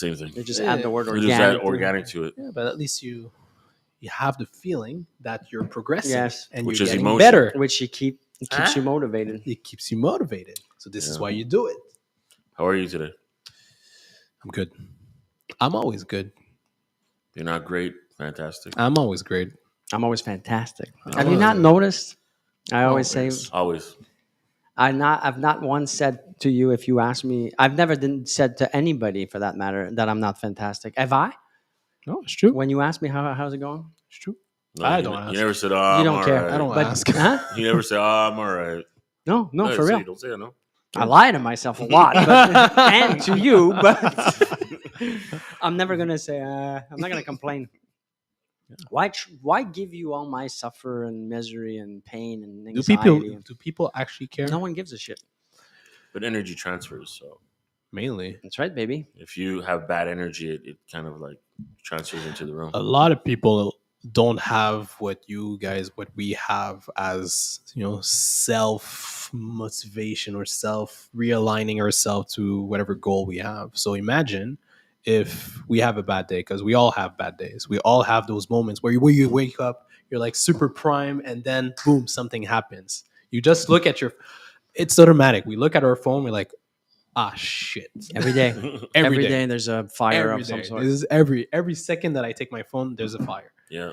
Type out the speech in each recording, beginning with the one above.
same thing. They just add the word We organic. just add organic to it. Yeah, but at least you have the feeling that you're progressing, Yes. and Which you're is getting emotion. better. Which it keeps you motivated. It keeps you motivated. So this is Yeah. why you do it. How are you today? I'm good. I'm always good. You're not great. Fantastic. I'm always great. I'm always fantastic. I'm Have you always not good. noticed? I always say Always. I've not once said to you, if you ask me, I've never said to anybody for that matter that I'm not fantastic. Have I? No, it's true. When you ask me how's it going, It's true. No, I you, don't You ask. never said, you I'm don't all care. right. I don't But ask. huh? You never say, I'm all right. No, for real. Don't say it, no. I lie to myself a lot, but, and to you, but I'm never gonna say. I'm not gonna complain. Why give you all my suffer and misery and pain and Do anxiety? people actually care? No one gives a shit. But energy transfers. So Mainly. That's right, baby. if you have bad energy, it kind of like transfers into the room. A lot of people don't have what we have as, self motivation or self realigning ourselves to whatever goal we have. So imagine if we have a bad day, because we all have bad days. We all have those moments where you wake up, you're like super prime, and then boom, something happens. You just look at it's automatic. We look at our phone, we're like, shit. Every day, Every day. day there's a fire Every of some day. sort. This is every second that I take my phone, there's a fire. Yeah.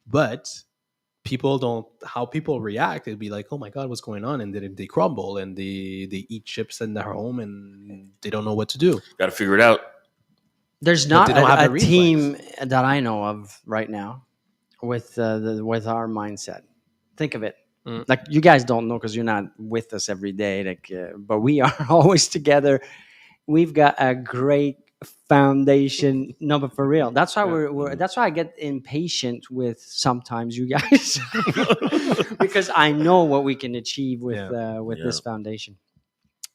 But how people react, it'd be like, oh my God, what's going on? And then they crumble and they eat chips in their home and they don't know what to do. Got to figure it out. There's not they don't have a the reflex. team that I know of right now with with our mindset. Think of it. Like you guys don't know because you're not with us every day. But we are always together. We've got a great foundation. No, but for real, that's why that's why I get impatient with sometimes you guys because I know what we can achieve with this foundation,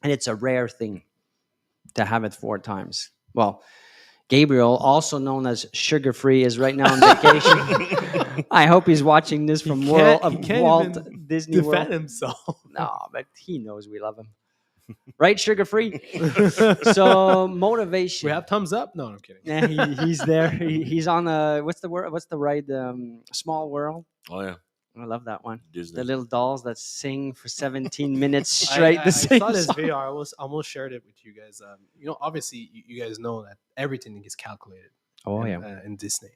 and it's a rare thing to have it 4 times. Well, Gabriel, also known as Sugar Free, is right now on vacation. I hope he's watching this from Walt Disney World. Defend himself. No, but he knows we love him. Right, Sugar Free? So, motivation. We have thumbs up? No, I'm kidding. Yeah, he's there. He's on what's the ride? Small World. Oh, yeah. I love that one. Disney. The little dolls that sing for 17 minutes straight. I saw this video. I almost shared it with you guys. Obviously, you guys know that everything is calculated. Oh, in Disney,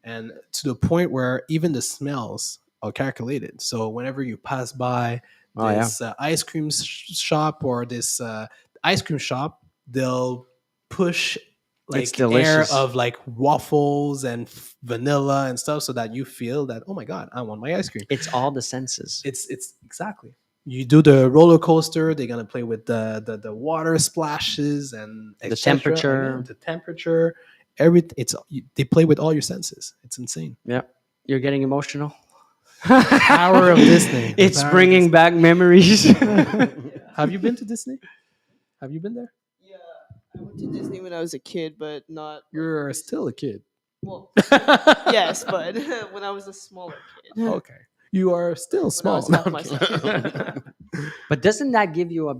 and to the point where even the smells are calculated. So whenever you pass by this ice cream shop or this ice cream shop, they'll push like air of like waffles and vanilla and stuff so that you feel that, oh my God, I want my ice cream. It's all the senses. It's exactly. You do the roller coaster, they're gonna play with the water splashes and the temperature. The temperature, they play with all your senses. It's insane. Yeah, you're getting emotional. Power of Disney. It's bringing back memories. Have you been to Disney? Have you been there? Yeah, I went to Disney when I was a kid, but not. You're still a kid. Well, yes, but when I was a smaller kid. Okay. You are still small. But doesn't that give you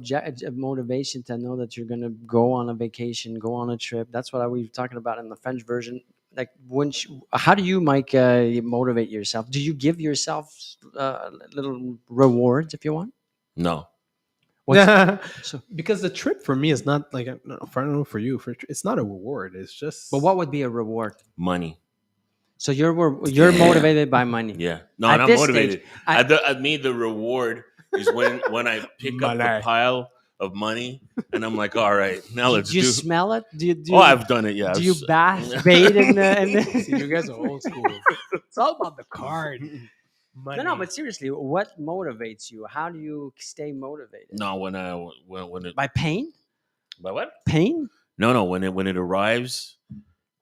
motivation to know that you're going to go on a vacation, go on a trip? That's what we were talking about in the French version. Like, how do you, Mike, motivate yourself? Do you give yourself little rewards if you want? No. Because the trip for me is not like, I don't know for you, it's not a reward. It's just. But what would be a reward? Money. So you're motivated by money. Yeah. No, I'm not motivated. The reward is when I pick up the pile of money and I'm like, all right, now let's do. Do you smell it? I've done it. Yeah. Do you bathe in the? See, you guys are old school. It's all about the card. Money. No, but seriously, what motivates you? How do you stay motivated? No, when it by pain. By what? Pain? No. When it arrives,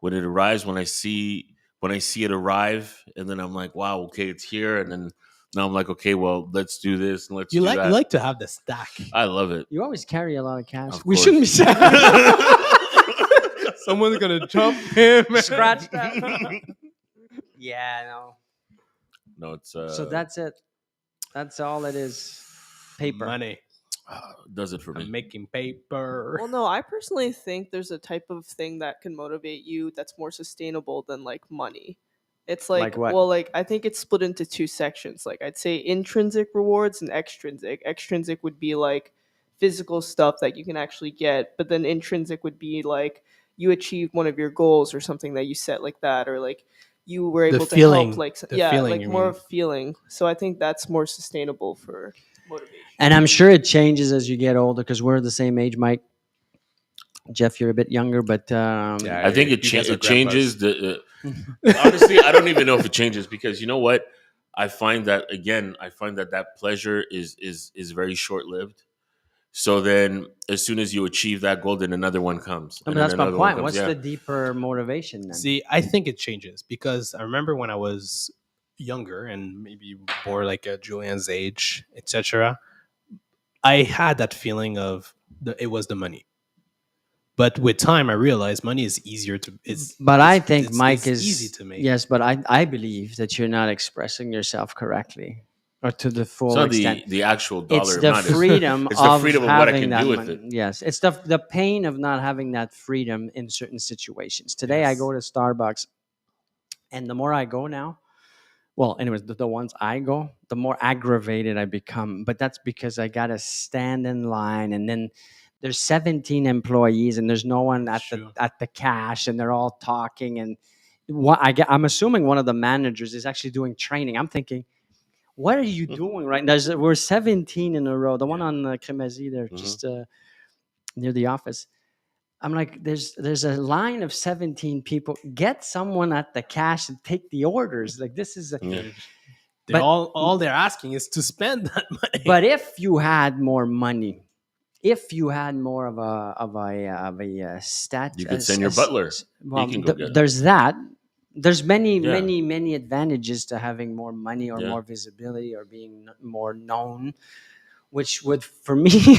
when I see it arrive, and then I'm like, wow, okay, it's here, and then now I'm like, okay, well, let's do this and let's do that. You like to have the stack. I love it. You always carry a lot of cash. Of We course. shouldn't be saying someone's gonna jump him. Scratch that. Yeah, no. No, it's So that's it. That's all it is. Paper. Money. Does it for I'm me. making paper. Well, no, I personally think there's a type of thing that can motivate you that's more sustainable than like money. It's Like like, what? well, like I think it's split into two sections. Like I'd say intrinsic rewards and extrinsic. Extrinsic would be like physical stuff that you can actually get, but then intrinsic would be like you achieved one of your goals or something that you set like that, or like you were The able to feeling- help, like the yeah, feeling, like you more mean. of feeling. So I think that's more sustainable for motivation. And I'm sure it changes as you get older because we're the same age, Mike. Jeff, you're a bit younger, but Yeah, I think you it guys are changes grandpas. honestly, I don't even know if it changes because you know what? I find that again, that pleasure is very short lived. So then, as soon as you achieve that goal, then another one comes. no, And but then that's my another one point. comes. What's Yeah. the deeper motivation then? See, I think it changes because I remember when I was younger and maybe more like a Julian's age, etc. I had that feeling of it was the money. But with time, I realized money is easier to. But I think Mike it's is easy to make. Yes, but I believe that you're not expressing yourself correctly or to the full It's not extent. the actual dollar It's the amount. freedom It's the of freedom of what I having can that do with money. it. Yes, it's the pain of not having that freedom in certain situations. Today, I Yes. go to Starbucks, and the more I go now, well, anyways, the ones I go, the more aggravated I become. But that's because I gotta stand in line, and then there's 17 employees, and there's no one at True. the cash, and they're all talking. And I'm assuming one of the managers is actually doing training. I'm thinking, what are you doing right now? We're 17 in a row. The one Yeah. on Crémazie there, Mhm. just near the office. I'm like, there's a line of 17 people. Get someone at the cash and take the orders. Like this is. Yeah. They're But- all they're asking is to spend that money. But if you had more money, if you had more of a stat, You could send your butler. Well, can go get it. there's that. There's many, Yeah. many advantages to having more money or Yeah. more visibility or being more known, which would, for me,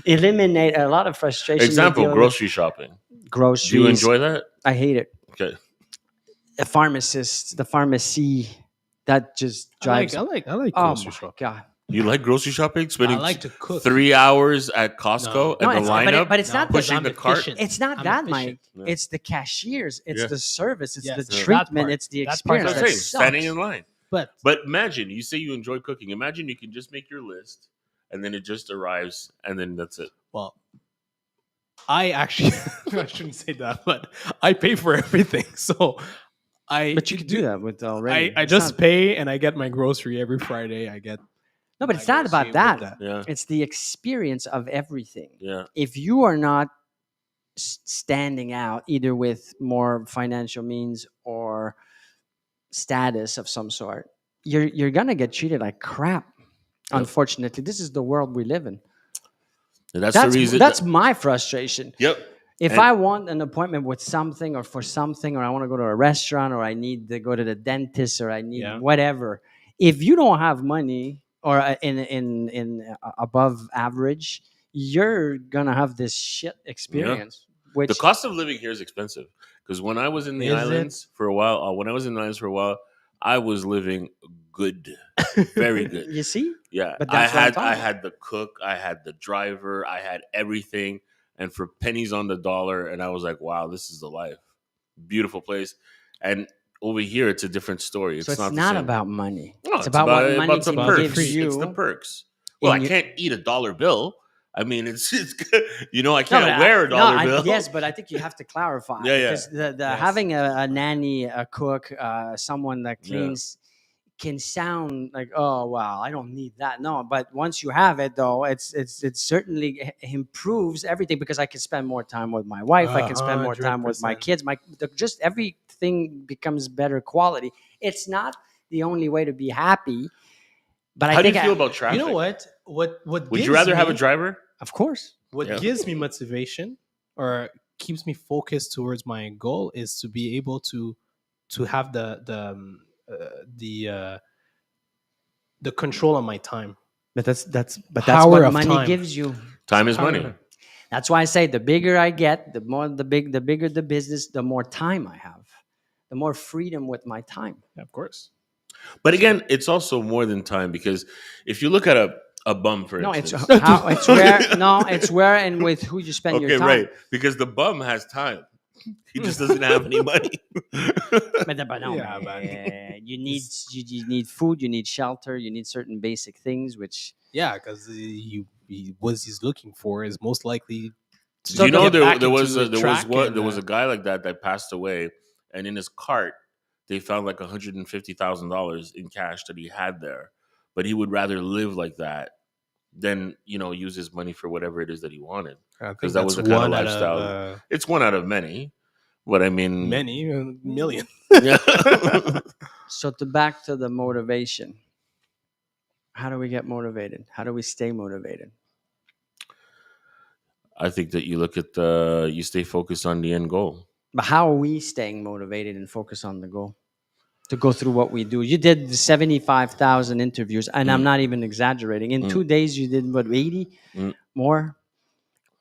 eliminate a lot of frustration. Example: dealing with grocery shopping. groceries. Do you enjoy that? I hate it. Okay. A pharmacist, the pharmacy, that just drives. I like Oh grocery my shopping. god! You like grocery shopping? I Spending like to cook. 3 hours at Costco No. at No, the it's, lineup, but it's No, not because pushing I'm the cart. efficient. It's not I'm that, efficient. Mike. Yeah. It's the cashiers. It's Yeah. the service. It's Yes, the that treatment. part. It's the That part experience. That's what I'm that saying. Standing sucks. in line. But But imagine you say you enjoy cooking. Imagine you can just make your list, and then it just arrives, and then that's it. well, I actually I shouldn't say that, but I pay for everything. So But you could do that with already. I It's just not- pay and I get my grocery every Friday. I get no, but it's my not about grocery with that. Yeah, It's the experience of everything. yeah. If you are not standing out either with more financial means or status of some sort, you're gonna get treated like crap. Yep. Unfortunately, this is the world we live in. And that's the reason. That's my frustration. Yep. If And- I want an appointment with something or for something, or I want to go to a restaurant, or I need to go to the dentist, or I need Yeah. whatever, if you don't have money or in above average, you're gonna have this shit experience. Which The cost of living here is expensive because when I was in the Is it? islands for a while, I was living good, very good. you see, Yeah, But I that's what I'm had talking I about. had the cook, I had the driver, I had everything, and for pennies on the dollar, and I was like, wow, this is the life. Beautiful place, and over here it's a different story. It's so it's not, not the same. about money. No, it's about what money the can perks. give you. It's the perks. Well, I in your- can't eat a dollar bill. I mean, it's you know, I No, can't but wear a dollar bill. yes, but I think you have to clarify. Yeah, yeah. Because the Yes. having a nanny, a cook, someone that Yeah. cleans can sound like, oh wow, I don't need that. No, but once you have it though, it certainly improves everything because I can spend more time with my wife. I can spend more time with my 100%. kids. Just everything becomes better quality. It's not the only way to be happy. But How I do you think feel about traffic? You know what? What Would gives you rather have a me- driver? of course. What Yeah. gives me motivation or keeps me focused towards my goal is to be able to have the control on my time. But that's Power what of money time. gives you. Time is Power. money. That's why I say the bigger I get, the bigger the business, the more time I have, the more freedom with my time. Yeah, of course. But again, it's also more than time because if you look at A bum, for No, it's instance. how it's where no, it's where and with who you spend your Okay, time. right. Because the bum has time. He just doesn't have any money. But no, Yeah, man. You need food, you need shelter, you need certain basic things, which Yeah, because what he's looking for is most likely to Do you know get back there into was the track and, there was a guy like that passed away, and in his cart they found like $150,000 in cash that he had there, but he would rather live like that than use his money for whatever it is that he wanted, I because think that was that's the kind of one out lifestyle. of It's one out of many, but I mean, many million. yeah. so back to the motivation. How do we get motivated? How do we stay motivated? I think that you look at you stay focused on the end goal. But how are we staying motivated and focus on the goal? To go through what we do. You did the 75,000 interviews, and I'm not even exaggerating. In 2 days, you did what, 80 more?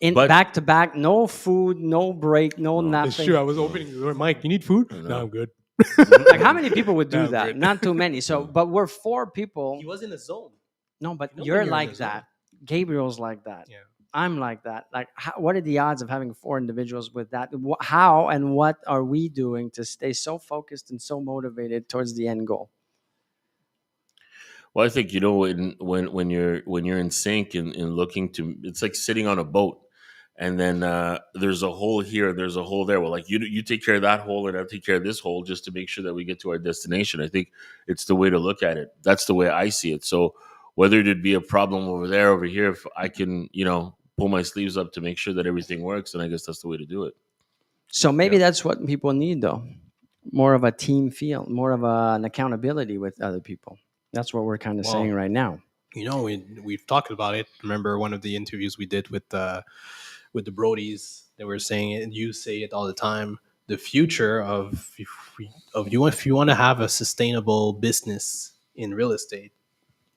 In But- back to back, no food, no break, no It's nothing. true. I was opening the door. Mike, you need food? know. No, I'm good. Like, how many people would do No, that? great. Not too many. So, but we're 4 people. He was in a zone. No, but know when you're you're in like the zone. that. Gabriel's like that. Yeah. I'm like that. Like, what are the odds of having 4 individuals with that? How and what are we doing to stay so focused and so motivated towards the end goal? Well, I think when you're in sync and looking to, it's like sitting on a boat, and then there's a hole here, there's a hole there. Well, like you take care of that hole, and I take care of this hole, just to make sure that we get to our destination. I think it's the way to look at it. That's the way I see it. So whether there'd be a problem over there, over here, if I can, pull my sleeves up to make sure that everything works, then I guess that's the way to do it. So maybe that's what people need, though. More of a team feel, more of an accountability with other people. That's what we're kind of saying right now. We've talked about it. Remember one of the interviews we did with the Brodies? They were saying it, and you say it all the time. The future of if you want to have a sustainable business in real estate,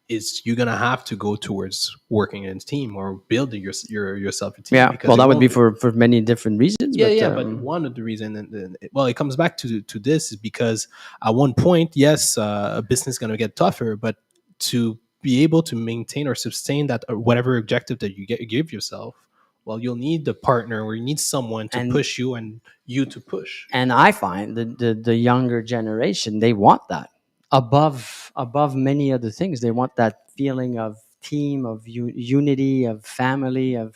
is you're gonna have to go towards working in a team or building yourself a team. Yeah, because well, it that would be won't- for many different reasons. but one of the reasons, it comes back to this is because at one point, yes, a business is going to get tougher, but to be able to maintain or sustain that or whatever objective that you give yourself, well, you'll need the partner or you need someone to push you and you to push. And I find the younger generation, they want that above many other things. They want that feeling of team, of unity, of family, of.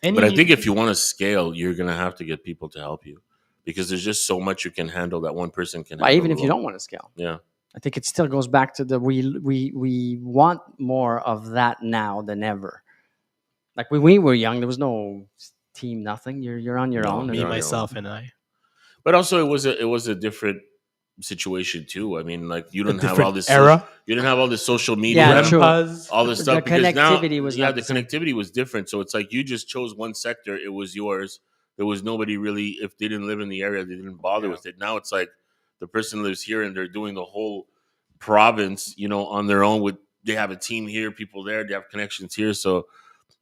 But I think if you want to scale, you're going to have to get people to help you, because there's just so much you can handle that one person can handle. Even if you don't want to scale. Yeah. I think it still goes back to we want more of that now than ever. Like when we were young, there was no team, nothing. You're on your own. Me, myself, and I. But also, it was a different situation too. I mean, like you didn't have all this era. You didn't have all this social media, Yeah, true. all this stuff. The Because connectivity now, was yeah, not the the same. connectivity was different. So it's like you just chose one sector; it was yours. There was nobody really. If they didn't live in the area, they didn't bother with it. Now it's like the person lives here and they're doing the whole province, on their own. They have a team here, people there, they have connections here. So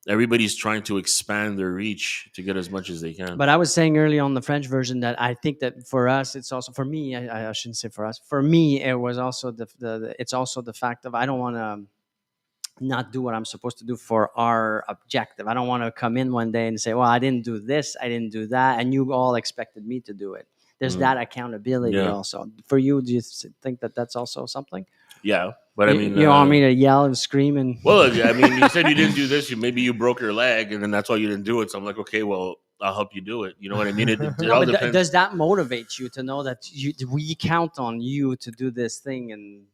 everybody's trying to expand their reach to get as much as they can. But I was saying early on the French version that I think that for us, it's also for me. I shouldn't say for us. For me, it was also it's also the fact of I don't want to not do what I'm supposed to do for our objective. I don't want to come in one day and say, "Well, I didn't do this, I didn't do that," and you all expected me to do it. There's that accountability also. For you, do you think that that's also something? Yeah, but I mean, you want me to yell and scream and? Well, I mean, you said you didn't do this. Maybe you broke your leg, and then that's why you didn't do it. So I'm like, okay, well, I'll help you do it. You know what I mean? It No, all but depends. does that motivate you to know that we count on you to do this thing? And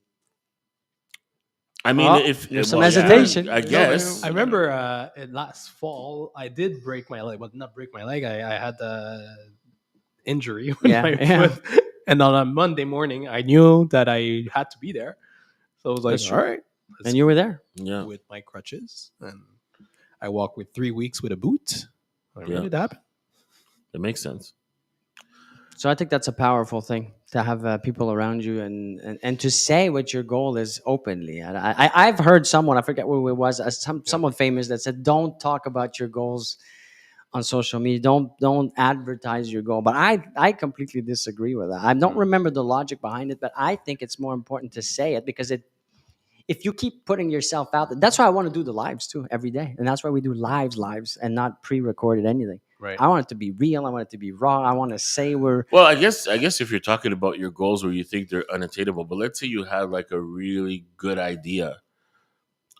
I mean, there's some hesitation. I guess. I remember last fall I did break my leg, but not break my leg. I had the injury with my foot, and on a Monday morning, I knew that I had to be there. So I was like, all right. And you were there. Yeah. With my crutches, and I walked with 3 weeks with a boot. I made it happen. It makes sense. So I think that's a powerful thing to have people around you and to say what your goal is openly. I've heard someone, I forget who it was, someone famous that said, "Don't talk about your goals on social media. Don't advertise your goal." But I completely disagree with that. I don't remember the logic behind it, but I think it's more important to say it because if you keep putting yourself out there, that's why I want to do the lives too every day, and that's why we do lives, and not pre-recorded anything. Right. I want it to be real. I want it to be raw. I want to say we're Well, I guess if you're talking about your goals where you think they're unattainable, but let's say you have like a really good idea,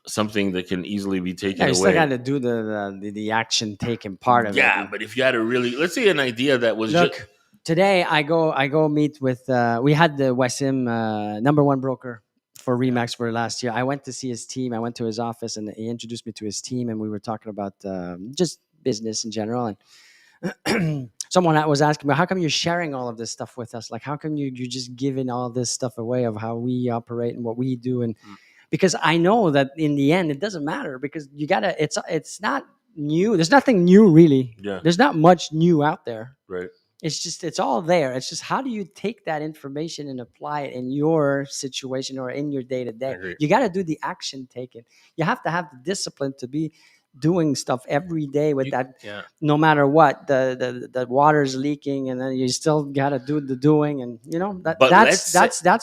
something that can easily be taken yeah, you still away. got to do the action taking part of it. Yeah, but if you had a really, let's say an idea that was Look, today I go meet with. We had the Wasim number one broker for Remax for last year. I went to see his team. I went to his office and he introduced me to his team, and we were talking about just business in general. And someone was asking me, "How come you're sharing all of this stuff with us? Like, how come you're just giving all this stuff away of how we operate and what we do?" And because I know that in the end it doesn't matter, because you gotta. It's not new. There's nothing new really. Yeah. There's not much new out there. right. It's all there. It's just, how do you take that information and apply it in your situation or in your day to day? agree. You got to do the action taken. You have to have the discipline to be doing stuff every day with that. Yeah. No matter what, the water's leaking, and then you still got to do the doing, and But that's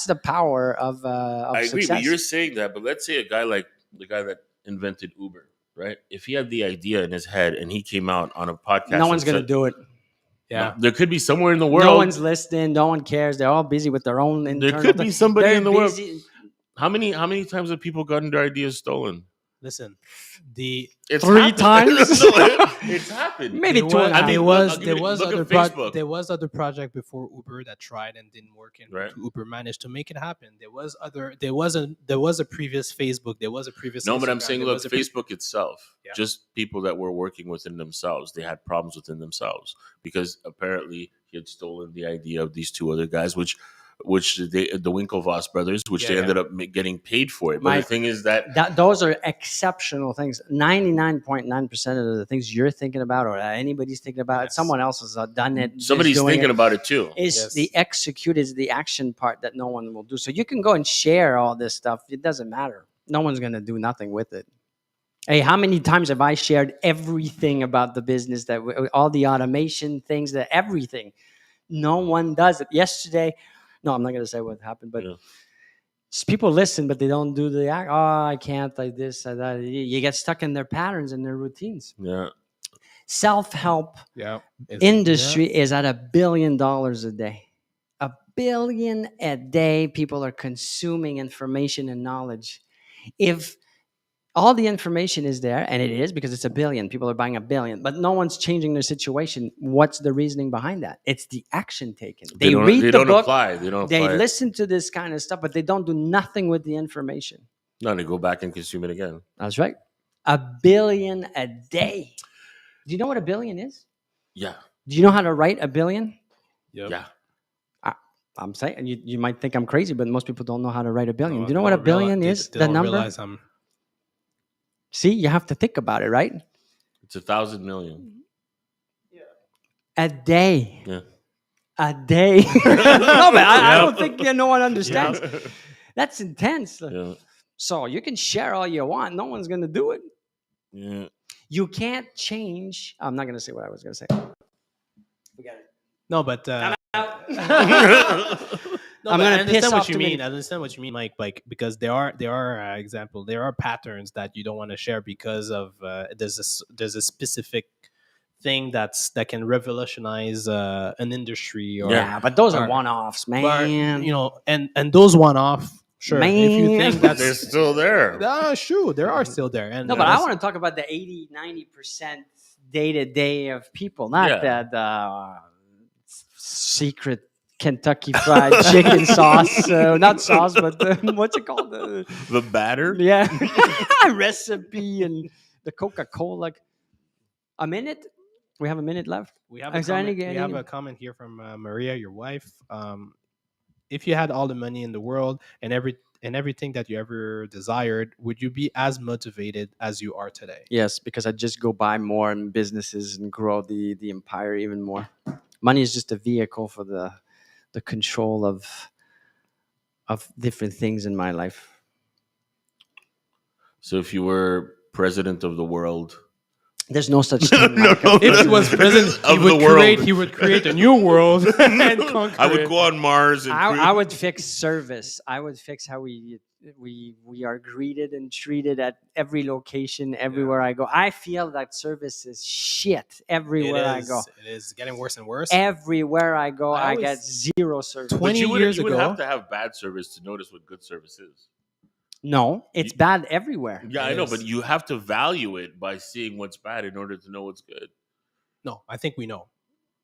the power of I agree, success. but you're saying that. But let's say a guy like the guy that invented Uber, right? If he had the idea in his head and he came out on a podcast, No one's and gonna said- do it. Yeah. There could be somewhere in the world. No one's listening. No one cares. They're all busy with their own internal. There could be somebody They're in the world. busy. How many times have people gotten their ideas stolen? Listen, It's 3 happened. times? It's happened. Maybe there two and a was, half. there I'll was give there you- was look other at Facebook. there was other project before Uber that tried and didn't work, and Right. Uber managed to make it happen. There was a previous Facebook. There was a previous No, but I'm Instagram, saying, there look, was a pre- Facebook itself, Yeah. just people that were working within themselves, they had problems within themselves because apparently he had stolen the idea of these two other guys, which the Winklevoss brothers, which they Yeah, ended up getting paid for it. But the Mike, thing is that those are exceptional things. 99.9% of the things you're thinking about or that anybody's thinking about, Yes. someone else has done it. is somebody's doing thinking it. about it too. Is Yes. the execute, is the action part that no one will do. So you can go and share all this stuff. It doesn't matter. No one's going to do nothing with it. Hey, how many times have I shared everything about the business, that all the automation things, that everything? No one does it. Yesterday, no, I'm not going to say what happened, but Yeah. just people listen, but they don't do the act. Oh, I can't like this, like that. You get stuck in their patterns and their routines. Yeah. Self-help yeah industry is at $1 billion a day. $1 billion a day. People are consuming information and knowledge. If all the information is there, and it is because it's $1 billion, people are buying $1 billion, but no one's changing their situation. What's the reasoning behind that? It's the action taken. They don't, read they the don't book, apply. They don't they apply. listen to this kind of stuff, but they don't do nothing with the information. No, they go back and consume it again. That's right. $1 billion a day. Do you know what $1 billion is? Yeah. Do you know how to write $1 billion? Yep. Yeah. I'm saying, you might think I'm crazy, but most people don't know how to write $1 billion. No, Do you know what they $1 don't billion realize- is? they The don't number? realize I'm- See, you have to think about it, right? It's 1,000 million. A day. Yeah. A day. No, but I don't think no one understands. Yeah. That's intense. Yeah. So you can share all you want. No one's going to do it. Yeah. You can't change. I'm not going to say what I was going to say. Forget it. No, but I'm gonna piss off what you too many- mean. I understand what you mean, Mike. Like, because there are example, there are patterns that you don't want to share because of there's a specific thing that can revolutionize an industry. Or, Yeah, but those are or- one-offs, or, man. you know, and those one-off. Sure, if you Man. think They're that's still there. sure, there are still there. And No, but I want to talk about the 80-90% day-to-day of people, not Yeah. the secret Kentucky Fried Chicken sauce. Not sauce, but what's it called? The batter. Yeah. Recipe and the Coca-Cola. A minute? We have a minute left. We have Is there any- a comment here from Maria, your wife. If you had all the money in the world and everything that you ever desired, would you be as motivated as you are today? Yes, because I just go buy more in businesses and grow the empire even more. Money is just a vehicle for the control of different things in my life. So if you were president of the world, There's no such thing. No, Mike. no, If he was president, he Of the would world. create a new world and conquer I would it. go on Mars and I would fix service. I would fix how we are greeted and treated at every location, everywhere I go. I feel that service is shit everywhere I go. It is getting worse and worse. Everywhere I go, I I get always- zero service. 20 you years would ago- have to have bad service to notice what good service is. No, it's bad everywhere. Yeah, It I know, is. but you have to value it by seeing what's bad in order to know what's good. No, I think we know.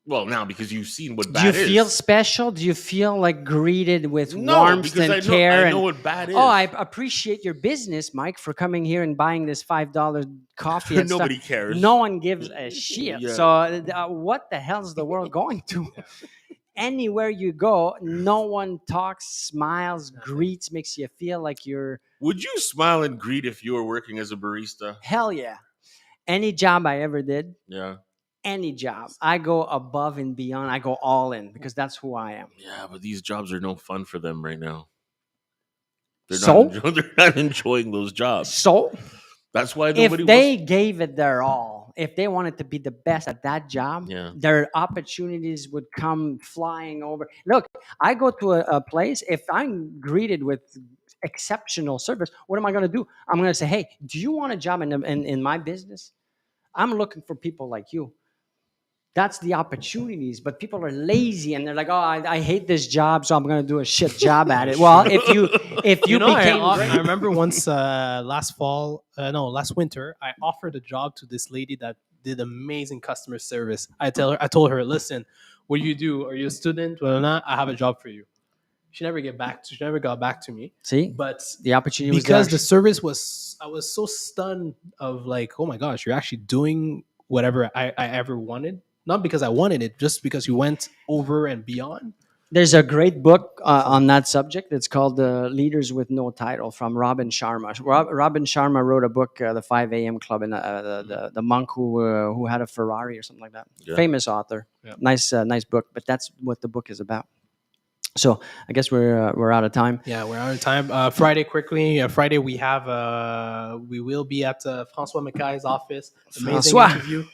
Well, now because you've seen what Do bad you is. feel special? Do you feel like greeted with No, warmth because and care? I know and, what bad is. oh, I appreciate your business, Mike, for coming here and buying this $5 coffee and Nobody stuff. cares. No one gives a shit. Yeah. So what the hell's the world going to? Anywhere you go, no one talks, smiles, greets, makes you feel like you're Would you smile and greet if you were working as a barista? hell yeah. Any job I ever did, Yeah. any job, I go above and beyond. I go all in because that's who I am. Yeah, but these jobs are no fun for them right now. They're So? they're not enjoying those jobs. So That's why if nobody they wants. gave it their all, if they wanted to be the best at that job, Yeah. their opportunities would come flying over. Look, I go to a place, if I'm greeted with exceptional service, what am I going to do? I'm going to say, hey, do you want a job in my business? I'm looking for people like you. That's the opportunities, but people are lazy and they're like, "Oh, I hate this job, so I'm going to do a shit job at it." Well, if you became I remember once last winter, I offered a job to this lady that did amazing customer service. I told her, listen, what do you do? Are you a student? Well, not. I have a job for you. She never got back to me. see But the opportunity was because there. the service was, I was so stunned of like, oh my gosh, you're actually doing whatever I ever wanted. Not because I wanted it, just because you went over and beyond. There's a great book on that subject. It's called Leaders with No Title from Robin Sharma. Robin Sharma wrote a book, The 5 a.m. Club, and the monk who had a Ferrari or something like that. Yeah. Famous author. Yeah. Nice book. But that's what the book is about. So I guess we're out of time. Yeah, we're out of time. Friday, quickly. Friday, we will be at François Mackay's office. Amazing François. interview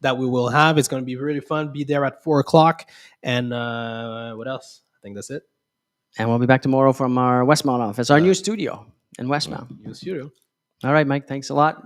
that we will have. It's going to be really fun. Be there at 4:00. And what else? I think that's it. And we'll be back tomorrow from our Westmount office, our new studio in Westmount. Use you. All right, Mike. Thanks a lot.